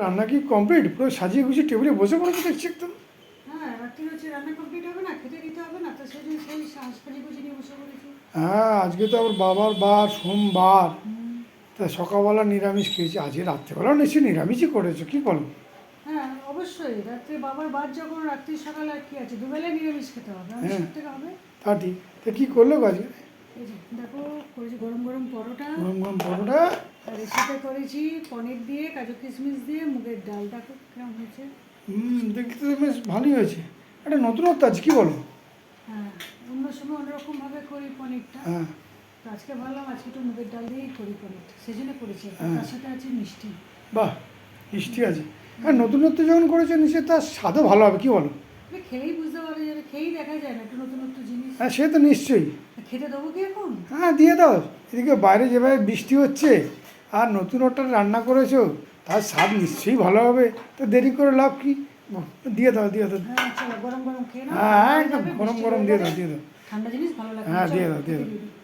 রান্না কি কমপ্লিট? পুরো সাজিয়ে গুছিয়ে টেবিলে বসে পড়েছে দেখছি একদম। হ্যাঁ, রাত্রি হচ্ছে, রান্না কমপ্লিট হবে না, খেতে দিতে হবে না, তো সেই জন্য সেই সাজি গুজি নিয়ে বসে পড়েছি। হ্যাঁ, আজকে তো আবার বাবার বার, সোমবার। হুম। তা সকালবেলা নিরামিষ খেয়েছি, আজকে রাত্রেবেলাও নিশ্চয়ই নিরামিষই করেছো, কি বলো? হ্যাঁ, অবশ্যই রাত্রে বাবার বার যখন, রাত্রি সকালে আর কি আছে, দুবেলায় নিরামিষ খেতে হবে, আমি হ্যাঁ, সব থেকে হবে। তা ঠিক। তা কী করলো গো আজকে? এই যে দেখো, করেছি গরম গরম পরোটা, গরম গরম পরোটা। আর এর সাথে করেছি পনির দিয়ে, কাজু কিশমিশ দিয়ে মুগের ডাল। দেখো কেমন হয়েছে। দেখতে তো বেশ ভালোই হয়েছে। একটা নতুনত্ব আছে, কি বলো? হ্যাঁ, অন্য সময় অন্যরকমভাবে করি পনিরটা, হ্যাঁ, তো আজকে ভাবলাম আজকে একটু মুগের ডাল দিয়েই করি পনির, সেই জন্য করেছি। আর হ্যাঁ। তার সাথে আছে মিষ্টি। বাহ, মিষ্টি আছে। হ্যাঁ, নতুনত্ব যখন করেছো নিশ্চয়ই তার স্বাদও ভালো হবে, কি বলো? তুমি খেলেই বুঝতে পারা যাবে, খেয়েই দেখা যায় না একটু নতুন নতুন জিনিস। হ্যাঁ, সে তো নিশ্চয়ই। খেতে দেবো কি এখন? হ্যাঁ, দিয়ে দাও। এদিকে বাইরে যেভাবে বৃষ্টি হচ্ছে, আর নতুনত্ব রান্না করেছো, তার স্বাদ নিশ্চয়ই ভালো হবে। তো দেরি করে লাভ কি? দিয়ে দাও, দিয়ে দাও। হ্যাঁ চলো, গরম গরম খেয়ে নাও, হ্যাঁ, ঠান্ডা হয়ে একদম যাবে, গরম বৃষ্টি গরম হয়ে দিয়ে যাবে। দাও, দিয়ে দাও। ঠান্ডা জিনিস ভালো লাগে না, হ্যাঁ, চলো দিয়ে দাও, দিয়ে খেতে দাও। দিয়ে দিই।